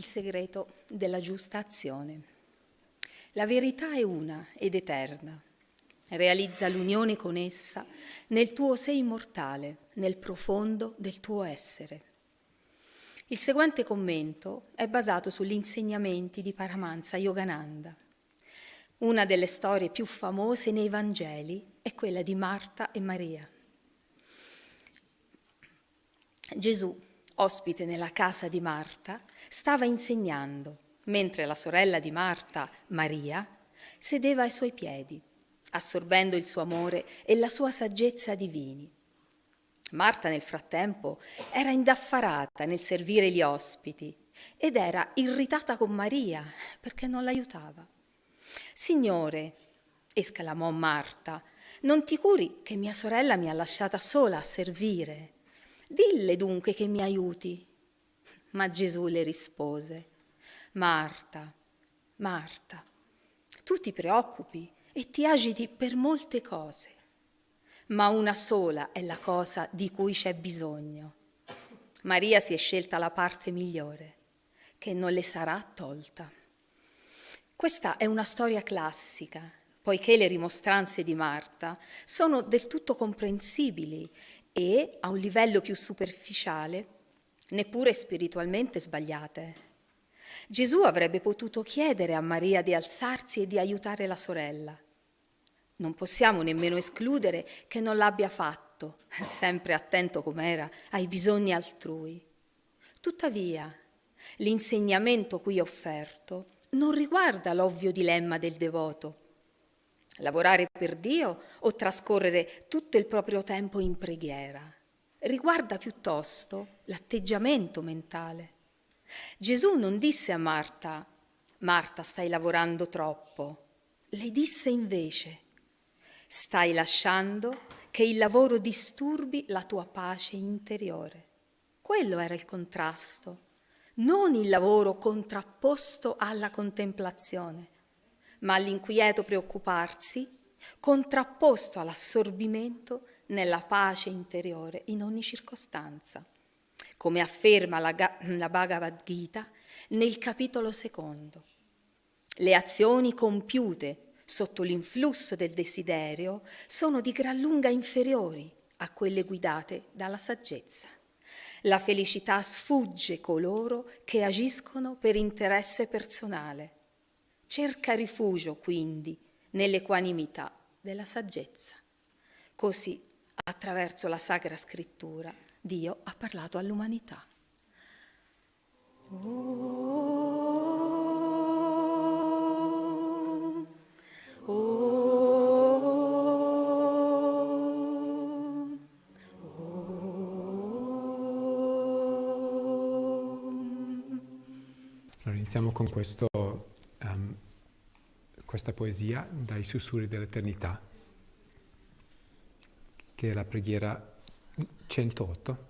Il segreto della giusta azione. La verità è una ed eterna. Realizza l'unione con essa nel tuo sé immortale, nel profondo del tuo essere. Il seguente commento è basato sugli insegnamenti di Paramahansa Yogananda. Una delle storie più famose nei Vangeli è quella di Marta e Maria. Gesù, ospite nella casa di Marta, stava insegnando, mentre la sorella di Marta, Maria, sedeva ai suoi piedi, assorbendo il suo amore e la sua saggezza divini. Marta, nel frattempo, era indaffarata nel servire gli ospiti ed era irritata con Maria perché non l'aiutava. «Signore», esclamò Marta, «non ti curi che mia sorella mi ha lasciata sola a servire? Dille dunque che mi aiuti». Ma Gesù le rispose: «Marta, Marta, tu ti preoccupi e ti agiti per molte cose, ma una sola è la cosa di cui c'è bisogno. Maria si è scelta la parte migliore, che non le sarà tolta». Questa è una storia classica, poiché le rimostranze di Marta sono del tutto comprensibili e, a un livello più superficiale, neppure spiritualmente sbagliate. Gesù avrebbe potuto chiedere a Maria di alzarsi e di aiutare la sorella. Non possiamo nemmeno escludere che non l'abbia fatto, sempre attento com'era ai bisogni altrui. Tuttavia, l'insegnamento qui offerto non riguarda l'ovvio dilemma del devoto: lavorare per Dio o trascorrere tutto il proprio tempo in preghiera. Riguarda piuttosto l'atteggiamento mentale. Gesù non disse a Marta: «Marta, stai lavorando troppo». Le disse invece: «Stai lasciando che il lavoro disturbi la tua pace interiore». Quello era il contrasto, non il lavoro contrapposto alla contemplazione, ma l'inquieto preoccuparsi contrapposto all'assorbimento nella pace interiore in ogni circostanza, come afferma la Bhagavad Gita nel capitolo 2. Le azioni compiute sotto l'influsso del desiderio sono di gran lunga inferiori a quelle guidate dalla saggezza. La felicità sfugge coloro che agiscono per interesse personale. Cerca rifugio, quindi, nell'equanimità della saggezza. Così, attraverso la Sacra Scrittura, Dio ha parlato all'umanità. Allora, iniziamo con questa poesia dai sussurri dell'eternità, che è la preghiera 108,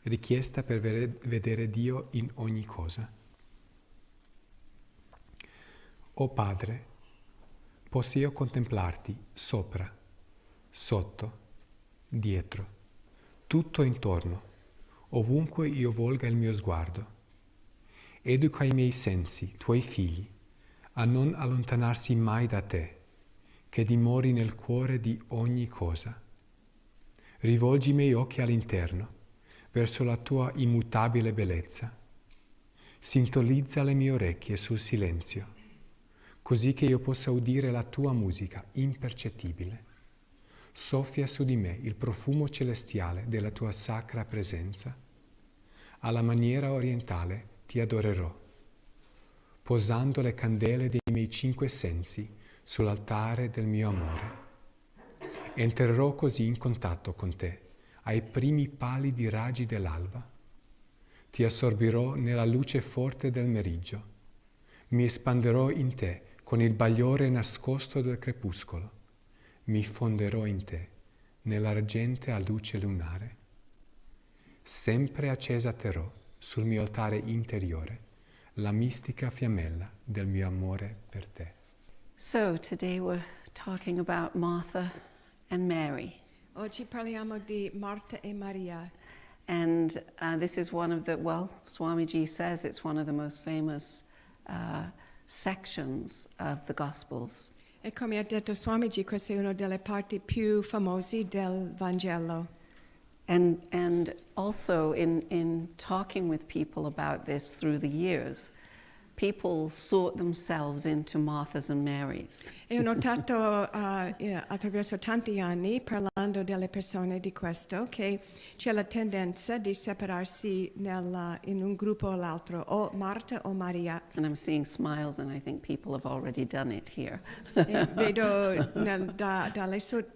richiesta per vedere Dio in ogni cosa. O Padre, posso io contemplarti sopra, sotto, dietro, tutto intorno, ovunque io volga il mio sguardo. Educa i miei sensi, tuoi figli, a non allontanarsi mai da te, che dimori nel cuore di ogni cosa. Rivolgi i miei occhi all'interno, verso la tua immutabile bellezza. Sintonizza le mie orecchie sul silenzio, così che io possa udire la tua musica impercettibile. Soffia su di me il profumo celestiale della tua sacra presenza. Alla maniera orientale ti adorerò, posando le candele dei miei 5 sensi sull'altare del mio amore. Entrerò così in contatto con te, ai primi pallidi raggi dell'alba. Ti assorbirò nella luce forte del meriggio. Mi espanderò in te con il bagliore nascosto del crepuscolo. Mi fonderò in te nell'argentea luce lunare. Sempre accesa terrò sul mio altare interiore la mistica fiammella del mio amore per te. So today we're talking about Martha and Mary. Oggi parliamo di Marta e Maria. And this is one of the, well, Swamiji says it's one of the most famous sections of the Gospels. E come ha detto Swamiji, questa è una delle parti più famose del Vangelo. And also in talking with people about this through the years, people sort themselves into Marthas and Marys. E ho notato attraverso tanti anni, parlando delle persone di questo, che c'è la tendenza di separarsi in un gruppo o l'altro, o Marta o Maria. And I'm seeing smiles, and I think people have already done it here. E vedo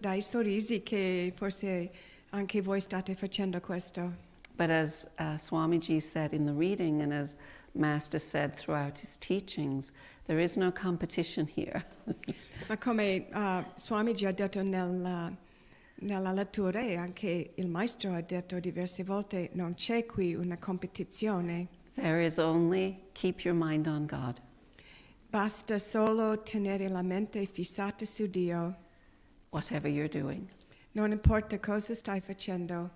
dai sorrisi che forse anche voi state facendo questo. But as Swamiji said in the reading, and as Master said throughout his teachings, there is no competition here. Ma come Swamiji ha detto nella lettura, e anche il Maestro ha detto diverse volte, non c'è qui una competizione. There is only keep your mind on God. Basta solo tenere la mente fissata su Dio. Whatever you're doing. Non importa cosa stai facendo.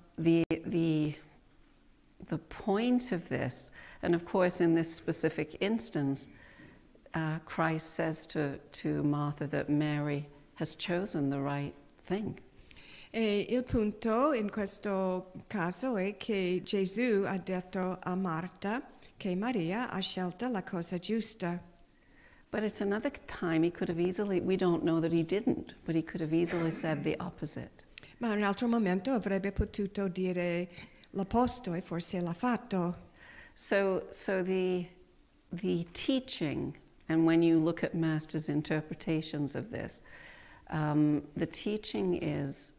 The point of this, and of course in this specific instance, Christ says to Martha that Mary has chosen the right thing. E il punto in questo caso è che Gesù ha detto a Marta che Maria ha scelto la cosa giusta. But at another time he could have easily, we don't know that he didn't, but he could have easily said the opposite. Ma in un altro momento avrebbe potuto dire l'opposto e forse l'ha fatto. So the teaching, and when you look at Master's interpretations of this, the teaching is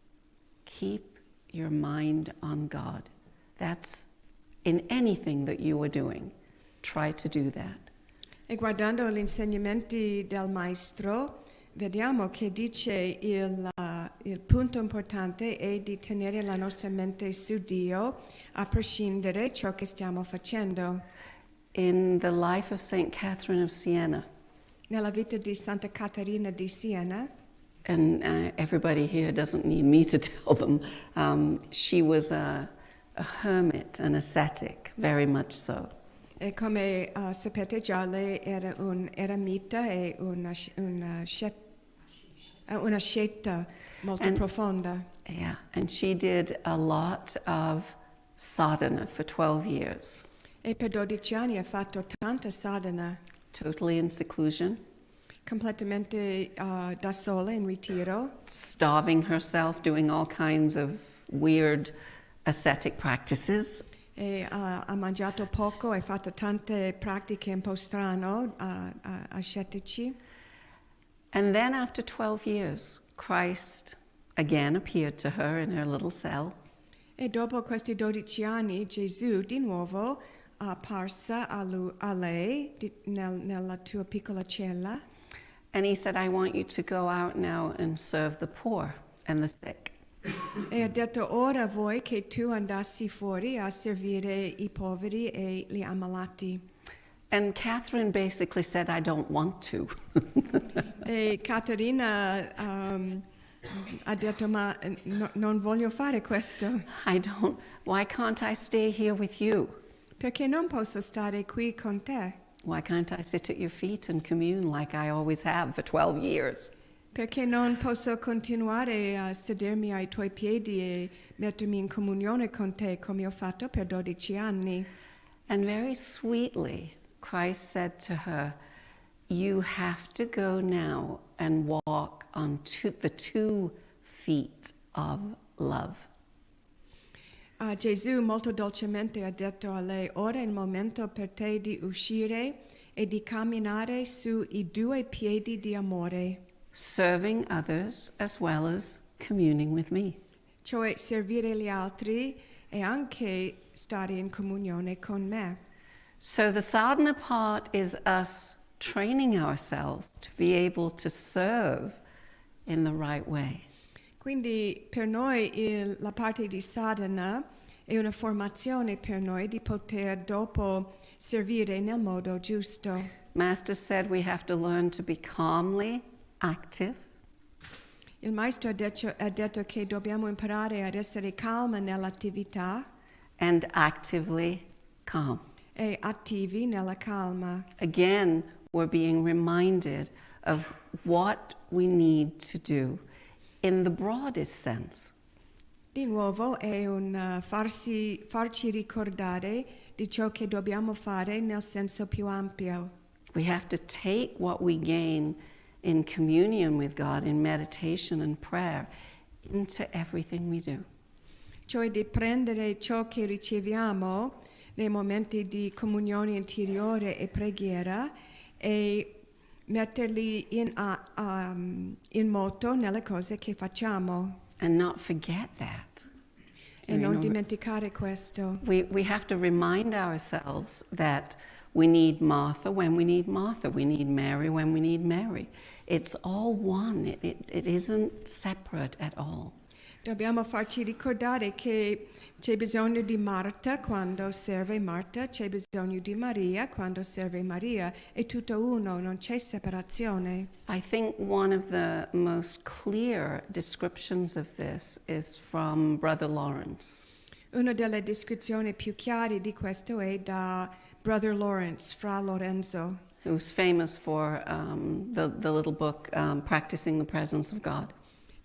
keep your mind on God. That's in anything that you are doing. Try to do that. E guardando gli insegnamenti del Maestro, vediamo che dice il punto importante è di tenere la nostra mente su Dio, a prescindere ciò che stiamo facendo. In the life of Saint Catherine of Siena, Nella vita di Santa Caterina di Siena, and everybody here doesn't need me to tell them, she was a hermit, an ascetic, very much so. e come sapete già lei era un eremita e una asceta molto profonda. Yeah, and she did a lot of sadhana for 12 years. E per 12 anni ha fatto tanta sadhana, Totally in seclusion, completamente da sola in ritiro, starving herself, doing all kinds of weird ascetic practices. e ha mangiato poco e fatto tante pratiche un po' strano ascetici. And then after 12 years, Christ again appeared to her in her little cell. E dopo questi 12 anni Gesù di nuovo apparsa a lei nella tua piccola cella. And he said, I want you to go out now and serve the poor and the sick. E ha detto ora vuoi che tu andassi fuori a servire i poveri e gli ammalati. And Catherine basically said, I don't want to. E Caterina ha detto ma non voglio fare questo. Why can't I stay here with you? Perché non posso stare qui con te? Why can't I sit at your feet and commune like I always have for 12 years? Perché non posso continuare a sedermi ai tuoi piedi e mettermi in comunione con te come ho fatto per 12 anni? And very sweetly, Christ said to her, you have to go now and walk on the 2 feet of love. Gesù molto dolcemente ha detto a lei, ora è il momento per te di uscire e di camminare sui 2 piedi di amore. Serving others as well as communing with me. Cioè servire gli altri e anche stare in comunione con me. So the sadhana part is us training ourselves to be able to serve in the right way. Quindi per noi la parte di sadhana è una formazione per noi di poter dopo servire nel modo giusto. Master said we have to learn to be calmly active, Il maestro ha detto che dobbiamo imparare ad essere calmi nell'attività and actively calm. e attivi nella calma. Again, we're being reminded of what we need to do in the broadest sense. Di nuovo è un farci ricordare di ciò che dobbiamo fare nel senso più ampio. We have to take what we gain in communion with God, in meditation and prayer, into everything we do. Cioè di prendere ciò che riceviamo nei momenti di comunione interiore e preghiera e metterli in moto nelle cose che facciamo. And not forget that. E non dimenticare questo. We have to remind ourselves that we need Martha when we need Martha. We need Mary when we need Mary. It's all one. It isn't separate at all. Dobbiamo farci ricordare che c'è bisogno di Marta quando serve Marta, c'è bisogno di Maria quando serve Maria. È tutto uno, non c'è separazione. I think one of the most clear descriptions of this is from Brother Lawrence. Una delle descrizioni più chiare di questo è da Brother Lawrence, Fra Lorenzo, Who's famous for the little book, Practicing the Presence of God.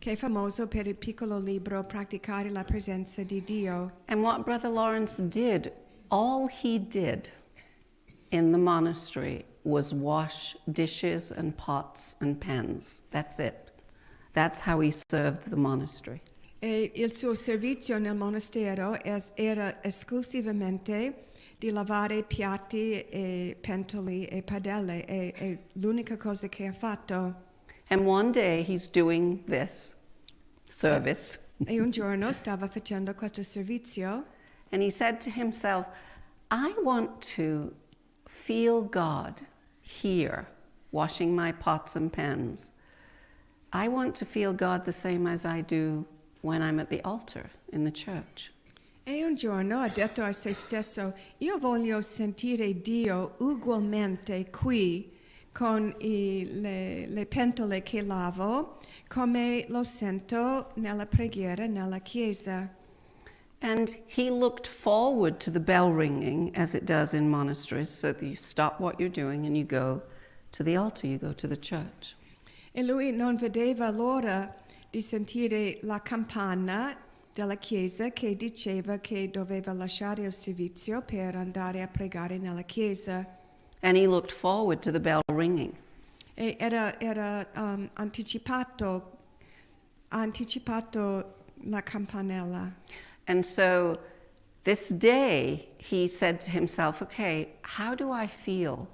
che è famoso per il piccolo libro Praticare la presenza di Dio. And what Brother Lawrence did, all he did in the monastery was wash dishes and pots and pans. That's it. That's how he served the monastery. E il suo servizio nel monastero era esclusivamente di lavare piatti e pentoli e padelle. È l'unica cosa che ha fatto. And one day he's doing this service, E un giorno stava facendo questo servizio and he said to himself, I want to feel God here, washing my pots and pans. I want to feel God the same as I do when I'm at the altar in the church. e un giorno ha detto a se stesso, io voglio sentire Dio ugualmente qui con le pentole che lavo, come lo sento nella preghiera nella chiesa. And he looked forward to the bell ringing, as it does in monasteries, so that you stop what you're doing and you go to the altar, you go to the church. E lui non vedeva l'ora di sentire la campana della chiesa che diceva che doveva lasciare il servizio per andare a pregare nella chiesa. And he looked forward to the bell ringing. E era anticipato la campanella. And so this day he said to himself, okay, how do I feel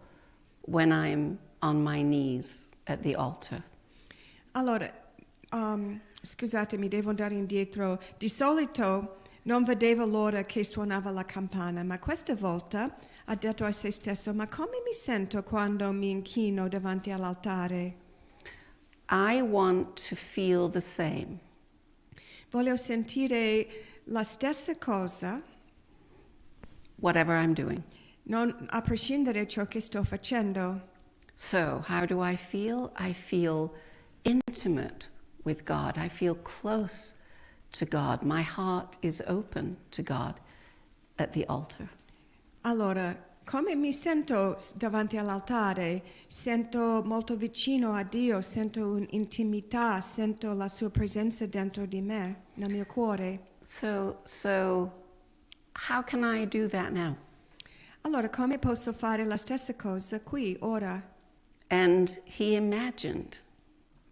when I'm on my knees at the altar? Allora, scusatemi, devo andare indietro. Di solito non vedevo l'ora che suonava la campana, ma questa volta ha detto a se stesso, ma come mi sento quando mi inchino davanti all'altare? I want to feel the same. Voglio sentire la stessa cosa, Whatever I'm doing. a prescindere ciò che sto facendo. So, how do I feel? I feel intimate with God. I feel close to God. My heart is open to God at the altar. Allora, come mi sento davanti all'altare? Sento molto vicino a Dio, sento un'intimità, sento la sua presenza dentro di me, nel mio cuore. So how can I do that now? Allora, come posso fare la stessa cosa qui, ora? And he imagined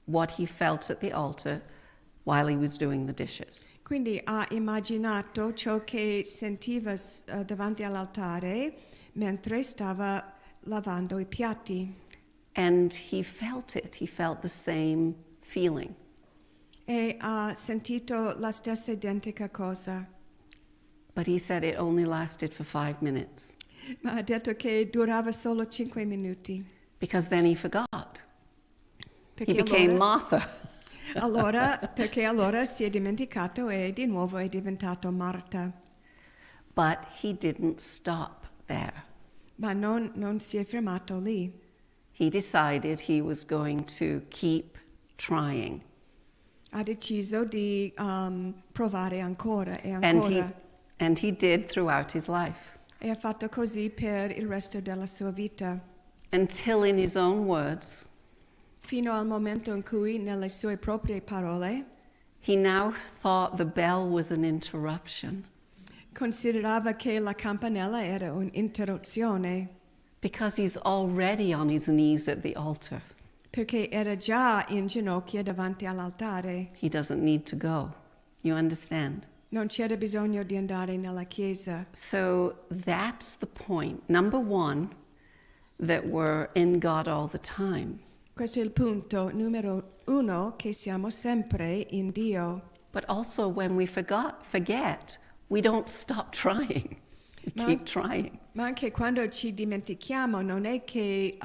what he felt at the altar while he was doing the dishes. Quindi ha immaginato ciò che sentiva davanti all'altare mentre stava lavando i piatti. And he felt it. He felt the same feeling. E ha sentito la stessa identica cosa. But he said it only lasted for 5 minutes. Ma ha detto che durava solo 5 minuti. Because then he forgot. Perché He became allora, Martha. perché allora si è dimenticato e di nuovo è diventato Marta. But he didn't stop there. Ma non si è fermato lì. He decided he was going to keep trying. Ha deciso di provare ancora e ancora. And he did throughout his life. E ha fatto così per il resto della sua vita, Until, in his own words, fino al momento in cui, nelle sue proprie parole, he now thought the bell was an interruption considerava che la campanella era un'interruzione, because he's already on his knees at the altar. perché era già in ginocchio davanti all'altare. He doesn't need to go. You understand? Non c'era bisogno di andare nella chiesa. So that's the point. Number one, that we're in God all the time. Questo è il punto numero 1, che siamo sempre in Dio. But also when we forget, we don't stop trying. We keep trying. Ma anche quando ci dimentichiamo, non è che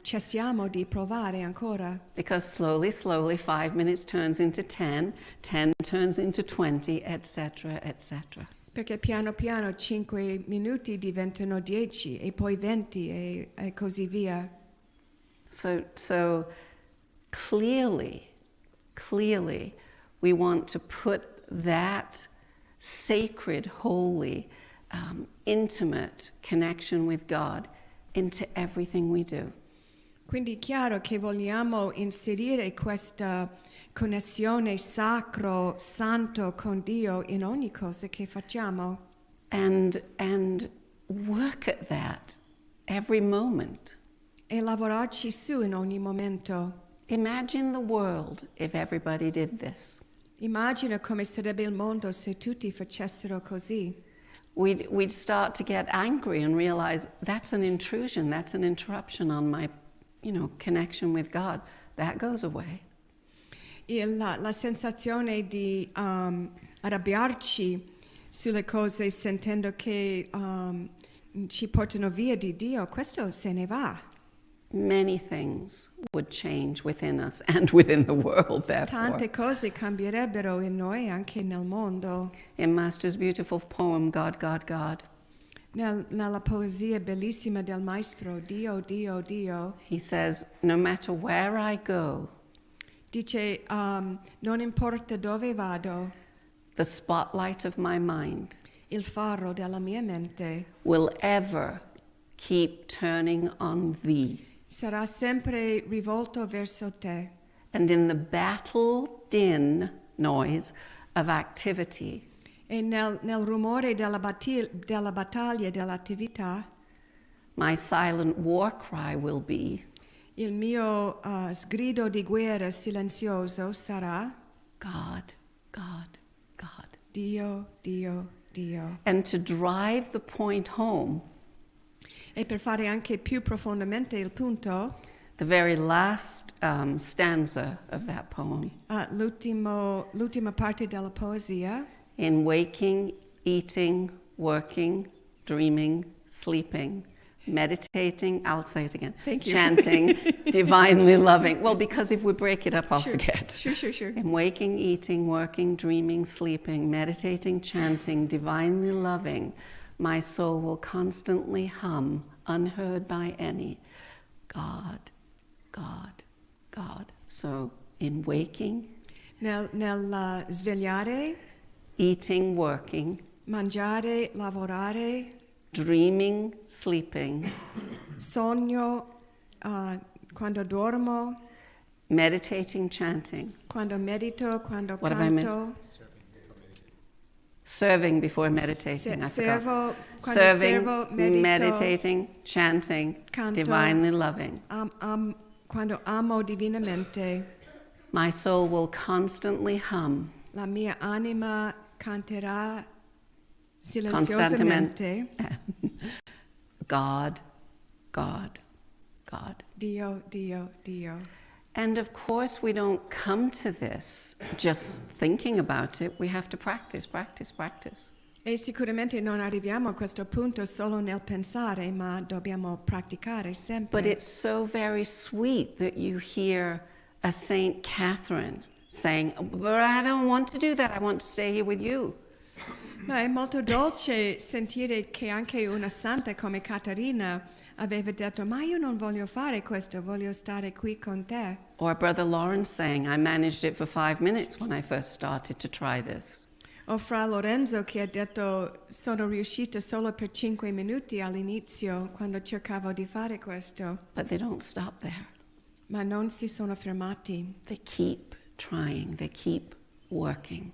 cessiamo di provare ancora. Because slowly, 5 minutes turns into 10, 10 turns into 20, etc., etc. Perché piano piano 5 minuti diventano 10 e poi 20 e così via. So clearly, we want to put that sacred, holy, intimate connection with God into everything we do. Quindi è chiaro che vogliamo inserire questa connessione sacro, santo con Dio in ogni cosa che facciamo. And work at that every moment. E lavorarci su in ogni momento. Imagine the world if everybody did this. Immagina come sarebbe il mondo se tutti facessero così. We'd start to get angry and realize that's an intrusion, that's an interruption on my, connection with God. That goes away. La sensazione di arrabbiarci sulle cose sentendo che ci portano via di Dio, questo se ne va. Many things would change within us and within the world, therefore. Tante cose cambierebbero in noi anche nel mondo. In Master's beautiful poem, God, God, God, Nella poesia bellissima del maestro, Dio, Dio, Dio, he says, no matter where I go, dice, non importa dove vado, the spotlight of my mind il faro della mia mente will ever keep turning on thee. sarà sempre rivolto verso te. And in the battle din noise of activity, E nel rumore della battaglia, dell'attività, my silent war cry will be, il mio sgrido di guerra silenzioso sarà God, God, God. Dio, Dio, Dio. And to drive the point home, E per fare anche più profondamente il punto, the very last stanza of that poem, l'ultima parte della poesia, in waking, eating, working, dreaming, sleeping, meditating, I'll say it again, Thank you. chanting, divinely loving. Well, because if we break it up, I'll Sure. forget. Sure. In waking, eating, working, dreaming, sleeping, meditating, chanting, divinely loving, my soul will constantly hum, unheard by any, God, God, God. So in waking, nel svegliare, eating, working, mangiare, lavorare, dreaming, sleeping, sogno, quando dormo, meditating, chanting. quando medito, quando What have I missed? canto, Serving before meditating, I forgot. servo, quando Serving, servo, medito, meditating, chanting, canto, divinely loving. quando amo divinamente, My soul will constantly hum, la mia anima canterà silenziosamente God, God, God. Dio, Dio, Dio. And of course, we don't come to this just thinking about it. We have to practice, practice, practice. E sicuramente non arriviamo a questo punto solo nel pensare, ma dobbiamo praticare sempre. But it's so very sweet that you hear a Saint Catherine saying, but I don't want to do that. I want to stay here with you. Ma è molto dolce sentire che anche una santa come Caterina aveva detto, ma io non voglio fare questo, voglio stare qui con te. Or Brother Lawrence saying, I managed it for 5 minutes when I first started to try this. O Fra Lorenzo che ha detto sono riuscita solo per 5 minuti all'inizio quando cercavo di fare questo, But they don't stop there. ma non si sono fermati. They keep trying, they keep working.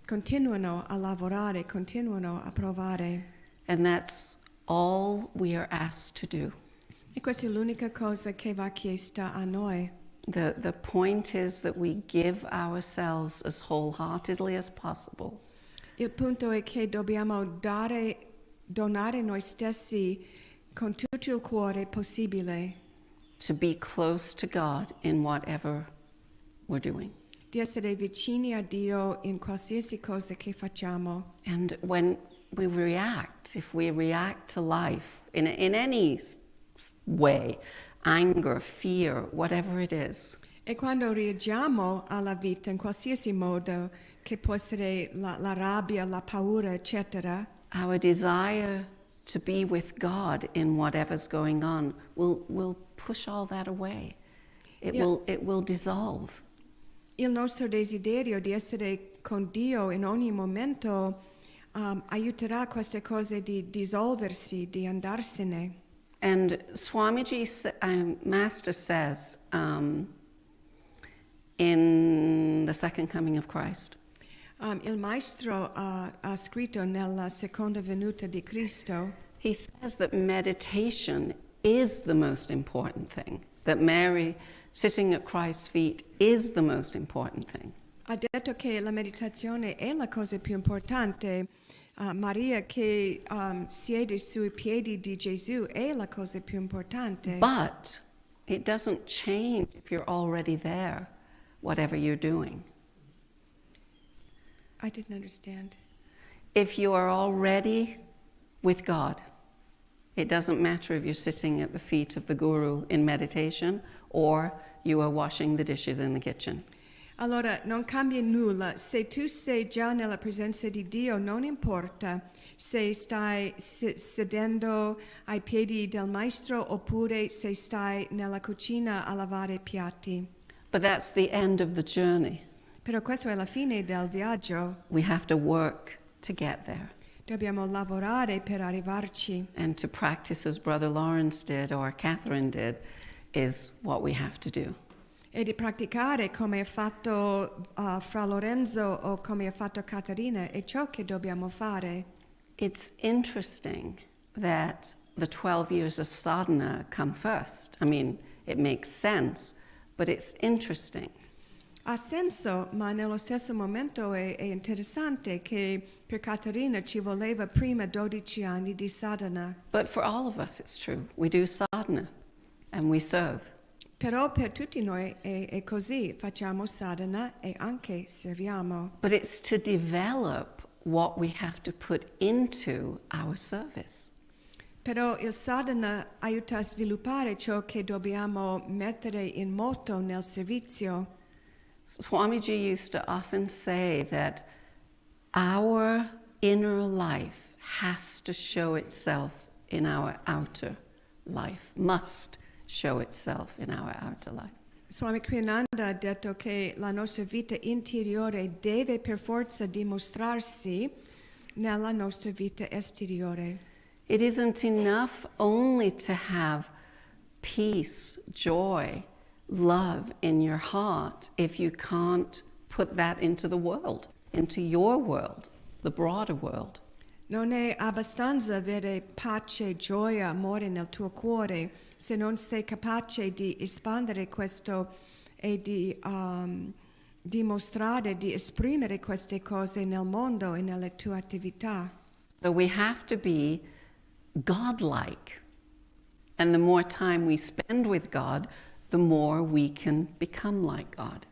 Continuano a lavorare, continuano a provare. And that's all we are asked to do. E questa è l'unica cosa che va chiesta a noi. The point is that we give ourselves as wholeheartedly as possible Il punto è che dobbiamo donare noi stessi con tutto il cuore possibile, to be close to God in whatever we're doing. di essere vicini a Dio in qualsiasi cosa che facciamo. And when we react, if we react to life in any way, anger, fear, whatever it is, E quando reagiamo alla vita in qualsiasi modo, che può essere la rabbia, la paura, eccetera, our desire to be with God in whatever's going on will push all that away. It will dissolve. il nostro desiderio di essere con Dio in ogni momento aiuterà queste cose di dissolversi, di andarsene. And Swamiji, Master says in the Second Coming of Christ, Il Maestro ha scritto nella seconda venuta di Cristo, he says that meditation is the most important thing, that Mary sitting at Christ's feet is the most important thing. ha detto che la meditazione è la cosa più importante. Maria che siede sui piedi di Gesù è la cosa più importante. But it doesn't change if you're already there, whatever you're doing. I didn't understand. If you are already with God, it doesn't matter if you're sitting at the feet of the Guru in meditation or you are washing the dishes in the kitchen. Allora, non cambia nulla. Se tu sei già nella presenza di Dio, non importa se stai sedendo ai piedi del Maestro oppure se stai nella cucina a lavare i piatti. But that's the end of the journey. Però questo è la fine del viaggio. We have to work to get there. Dobbiamo lavorare per arrivarci. And to practice as Brother Lawrence did or Catherine did is what we have to do. E di praticare come ha fatto Fra Lorenzo o come ha fatto Caterina è ciò che dobbiamo fare. It's interesting that the 12 years of sadhana come first. I mean, it makes sense, but it's interesting. Ha senso, ma nello stesso momento è interessante che per Caterina ci voleva prima 12 anni di sadhana. But for all of us, it's true. We do sadhana and we serve. Però per tutti noi è così, facciamo sadhana e anche serviamo. But it's to develop what we have to put into our service. Però il sadhana aiuta a sviluppare ciò che dobbiamo mettere in moto nel servizio. Swamiji used to often say that our inner life has to show itself in our outer life, must show itself in our outer life. Swami Kriyananda ha detto che la nostra vita interiore deve per forza dimostrarsi nella nostra vita esteriore. It isn't enough only to have peace, joy, love in your heart if you can't put that into the world, into your world, the broader world. Non è abbastanza avere pace, gioia, amore nel tuo cuore se non sei capace di espandere questo e di dimostrare, di esprimere queste cose nel mondo e nelle tue attività. So we have to be godlike. And the more time we spend with God, the more we can become like God.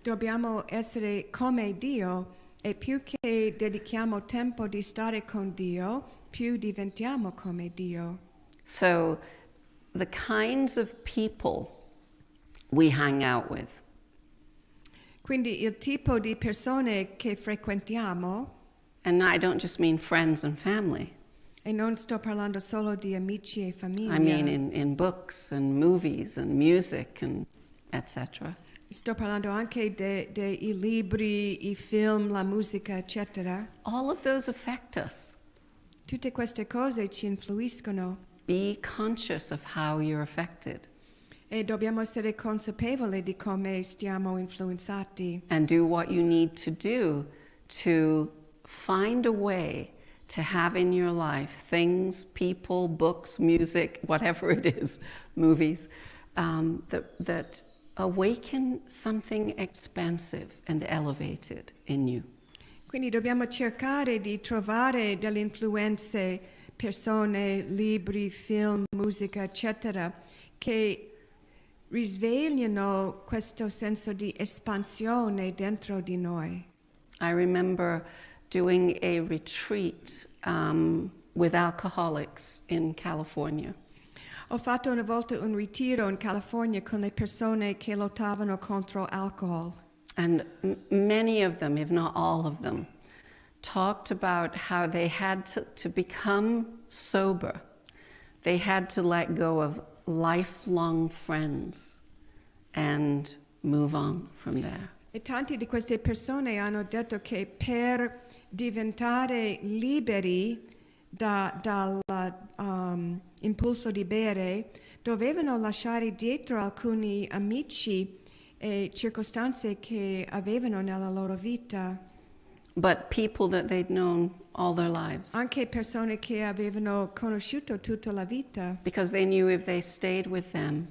Dobbiamo essere come Dio e più che dedichiamo tempo di stare con Dio, più diventiamo come Dio. So the kinds of people we hang out with, Quindi il tipo di persone che frequentiamo, and I don't just mean friends and family, e non sto parlando solo di amici e famiglia, I mean in books and movies and music and etc. Sto parlando anche dei libri, i film, la musica, eccetera. All of those affect us. Tutte queste cose ci influiscono Be conscious of how you're affected e dobbiamo essere consapevoli di come stiamo influenzati and do what you need to do to find a way to have in your life things, people, books, music, whatever it is, movies, that awaken something expansive and elevated in you. Quindi dobbiamo cercare di trovare delle influenze, persone, libri, film, musica, eccetera, che risvegliano questo senso di espansione dentro di noi. I remember doing a retreat with alcoholics in California. Ho fatto una volta un ritiro in California con le persone che lottavano contro alcol. And many of them, if not all of them, talked about how they had to become sober. They had to let go of lifelong friends and move on from there. E tanti di queste persone hanno detto che per diventare liberi dal impulso di bere dovevano lasciare dietro alcuni amici e circostanze che avevano nella loro vita. But people that they'd known all their lives. Anche persone che avevano conosciuto tutta la vita. Because they knew if they stayed with them,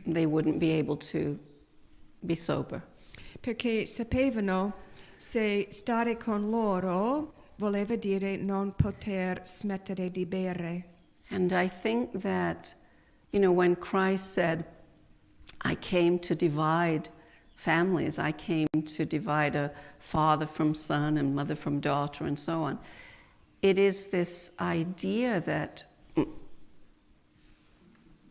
they wouldn't be able to be sober. Perché sapevano se stare con loro voleva dire non poter smettere di bere. And I think that, when Christ said, I came to divide families, I came to divide a father from son and mother from daughter and so on, it is this idea that...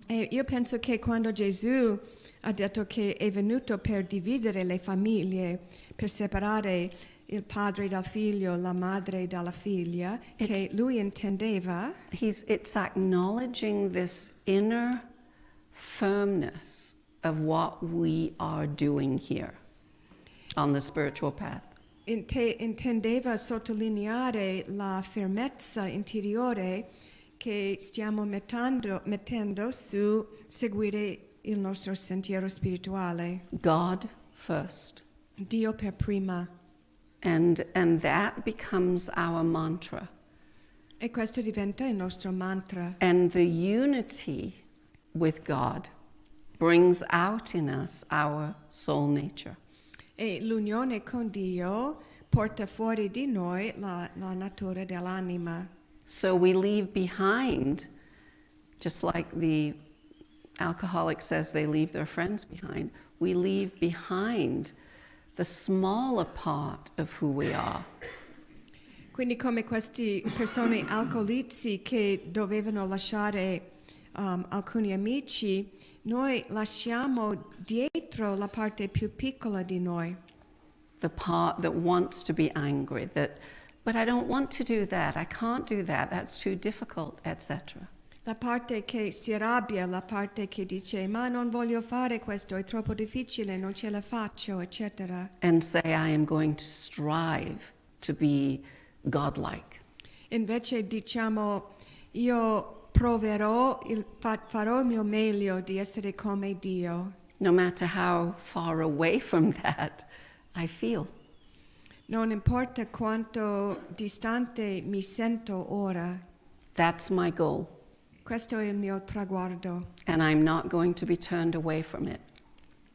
E io penso che quando Gesù ha detto che è venuto per dividere le famiglie, per separare il padre dal figlio, la madre dalla figlia, che lui intendeva. It's acknowledging this inner firmness of what we are doing here on the spiritual path. Intendeva sottolineare la fermezza interiore che stiamo mettendo su seguire il nostro sentiero spirituale. God first. Dio per prima. And that becomes our mantra. E questo diventa il nostro mantra. And the unity with God brings out in us our soul nature. E l'unione con Dio porta fuori di noi la natura dell'anima. So we leave behind, just like the alcoholic says they leave their friends behind, we leave behind the smaller part of who we are. Quindi come queste persone alcolici che dovevano lasciare alcuni amici, noi lasciamo dietro la parte più piccola di noi. The part that wants to be angry, but I don't want to do that, I can't do that, that's too difficult, etc. La parte che si arrabbia, la parte che dice ma non voglio fare questo, è troppo difficile, non ce la faccio, eccetera. And say I am going to strive to be godlike. Invece diciamo io proverò, farò il mio meglio di essere come Dio. No matter how far away from that I feel. Non importa quanto distante mi sento ora. That's my goal. Questo è il mio traguardo. And I'm not going to be turned away from it.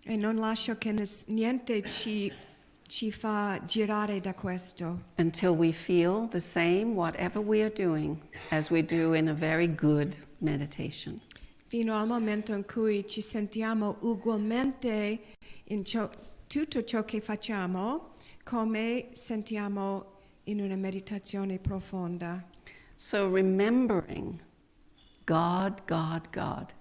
E non lascio che niente ci fa girare da questo. Until we feel the same, whatever we are doing, as we do in a very good meditation. Fino al momento in cui ci sentiamo ugualmente in tutto ciò che facciamo, come sentiamo in una meditazione profonda. So remembering God, God, God.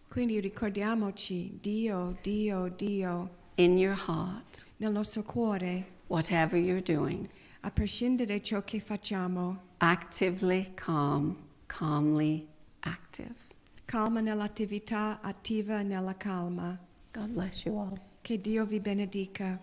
Quindi ricordiamoci Dio, Dio, Dio. In your heart. Nel nostro cuore. Whatever you're doing. A prescindere ciò che facciamo. Actively calm, calmly active. Calma nell'attività, attiva nella calma. God bless you all. Che Dio vi benedica.